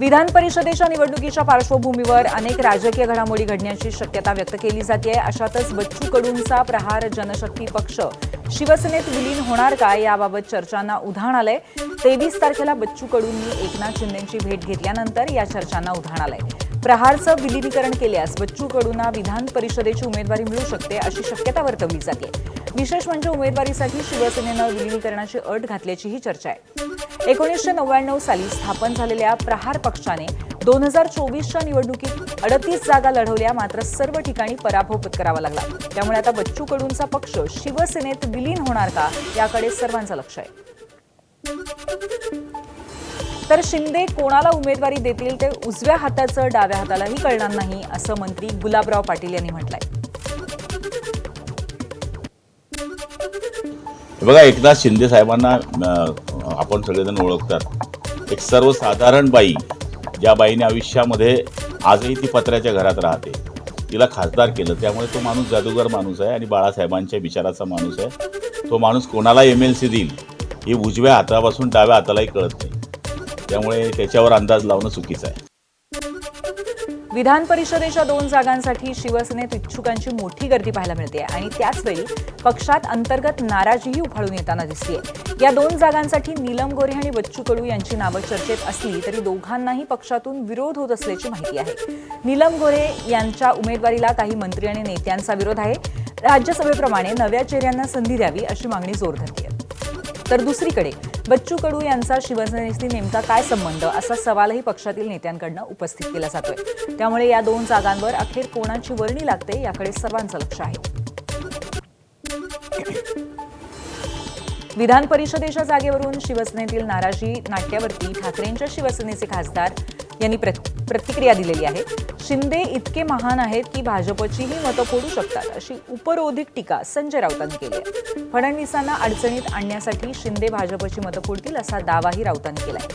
विधान परिषदेच्या निवडणुकीच्या पार्श्वभूमीवर अनेक राजकीय घडामोडी घडण्याची शक्यता व्यक्त केली जाते। अशातच बच्चू कडूंचा प्रहार जनशक्ती पक्ष शिवसेनेत विलीन होणार का याबाबत चर्चांना उधाण आलंय। 23 तारखेला बच्चू कडूंनी एकनाथ शिंदेंची भेट घेतल्यानंतर या चर्चांना उधाण आलंय। प्रहारचं विलीनीकरण केल्यास बच्चू कडूंना विधान परिषदेची उमेदवारी मिळू शकते अशी शक्यता वर्तवली जाते। विशेष म्हणजे उमेदवारीसाठी शिवसेनेनं विलीनीकरणाची अट घातल्याचीही चर्चा आहे। 1999 साली स्थापन झालेल्या प्रहार पक्षाने 2024च्या निवडणुकीत 38 जागा लढवल्या, मात्र सर्व ठिकाणी पराभव पत्करावा लागला। त्यामुळे आता बच्चू कडूंचा पक्ष शिवसेनेत विलीन होणार का याकडे सर्वांचं लक्ष आहे। तर शिंदे कोणाला उमेदवारी देतील ते उजव्या हाताचं डाव्या हातालाही कळणार नाही, असं मंत्री गुलाबराव पाटील यांनी म्हटलंय। बघा, एकनाथ शिंदे साहेबांना आपण सगळेजण ओळखतात। एक सर्वसाधारण बाई, ज्या बाईने आयुष्यामध्ये आजही ती पत्र्याच्या घरात राहते, तिला खासदार केलं। त्यामुळे तो माणूस जादूगार माणूस आहे आणि बाळासाहेबांच्या विचाराचा माणूस आहे। तो माणूस कोणाला MLC देईल हे उजव्या हातापासून डाव्या हातालाही कळत नाही। त्यामुळे त्याच्यावर अंदाज लावणं चुकीचं आहे। विधान परिषदेच्या 2 जागांसाठी शिवसेनेत इच्छुकांची मोठी गर्दी पाहायला मिळते आणि त्याचवेळी पक्षात अंतर्गत नाराजीही उफाळून येताना दिसतेय। या 2 जागांसाठी नीलम गोऱ्हे आणि बच्चू कडू यांची नावं चर्चेत असली तरी दोघांनाही पक्षातून विरोध होत असल्याची माहिती आहे। नीलम गोऱ्हे यांच्या उमेदवारीला काही मंत्री आणि नेत्यांचा विरोध आहे। राज्यसभेप्रमाणे नव्या चेहऱ्यांना संधी द्यावी अशी मागणी जोर धरते। तर दुसरीकडे बच्चू कडू यांचा शिवसेनेशी नेमका काय संबंध असा सवालही पक्षातील नेत्यांकडून उपस्थित केला जातोय। त्यामुळे या 2 जागांवर अखेर कोणाची वर्णी लागते याकडे सर्वांचं लक्ष आहे। विधान परिषदेच्या जागेवरून शिवसेनेतील नाराजी नाट्यावरती ठाकरेंच्या शिवसेनेचे खासदार यांनी प्रतिक्रिया दिलेली आहे। शिंदे इतके महान आहेत की भाजपचीही मतं फोडू शकतात अशी उपरोधिक टीका संजय राऊतांनी केली आहे। फडणवीसांना अडचणीत आणण्यासाठी शिंदे भाजपची मतं फोडतील असा दावाही राऊतांनी केलाय।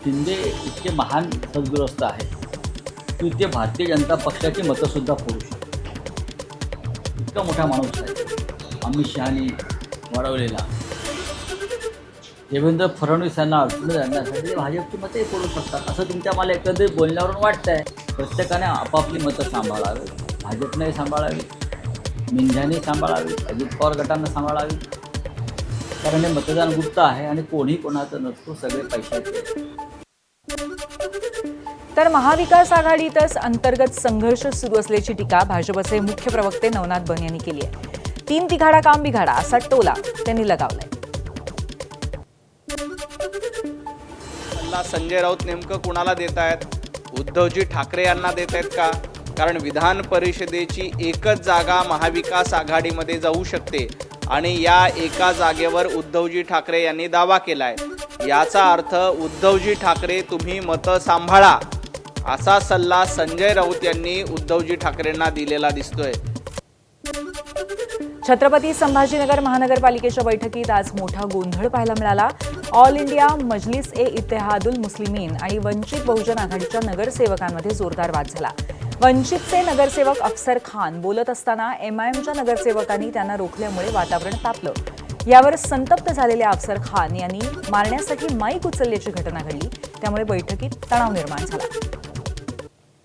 शिंदे इतके महान सद्गृहस्थ आहेत की ते भारतीय जनता पक्षाची मतं सुद्धा फोडू शकतात। इतका मोठा माणूस आहे अमित शहानी वाढवलेला। देवेंद्र फडणवीस यांना अडचण आणण्यासाठी भाजपची मते फोडू शकतात असं तुमच्या मला एकंदरीत बोलण्यावरून वाटतंय। प्रत्येकाने आपापली मतं सांभाळावी, भाजपने सांभाळावी, मिंझाने सांभाळावी, अजित पवार गटांना सांभाळावी, कारण हे मतदान गुप्त आहे आणि कोणी कोणाचं नसतो, सगळे पैशाचे। तर महाविकास आघाडीतच अंतर्गत संघर्ष सुरू असल्याची टीका भाजपचे मुख्य प्रवक्ते नवनाथ बन यांनी केली आहे। 3 तिघाडा काम बिघाडा असा टोला त्यांनी लगावलाय। संजय राऊत नेमकं कुणाला देत आहेत? उद्धवजी ठाकरे यांना देत आहेत का? कारण विधान परिषदेची एकच जागा महाविकास आघाडीमध्ये जाऊ शकते आणि या एका जागेवर उद्धवजी ठाकरे यांनी दावा केलाय। याचा अर्थ उद्धवजी ठाकरे तुम्ही मतं सांभाळा असा सल्ला संजय राऊत यांनी उद्धवजी ठाकरेंना दिलेला दिसतोय। छत्रपती संभाजीनगर महानगरपालिकेच्या बैठकीत आज मोठा गोंधळ पाहायला मिळाला। ऑल इंडिया मजलिस ए इत्तेहादुल मुस्लिमीन आणि वंचित बहुजन आघाडीच्या नगरसेवकांमध्ये जोरदार वाद झाला। वंचितचे नगरसेवक अफसर खान बोलत असताना MIMच्या नगरसेवकांनी त्यांना रोखल्यामुळे वातावरण तापलं। यावर संतप्त झालेल्या अफसर खान यांनी मारण्यासाठी माईक उचलल्याची घटना घडली, त्यामुळे बैठकीत तणाव निर्माण झाला।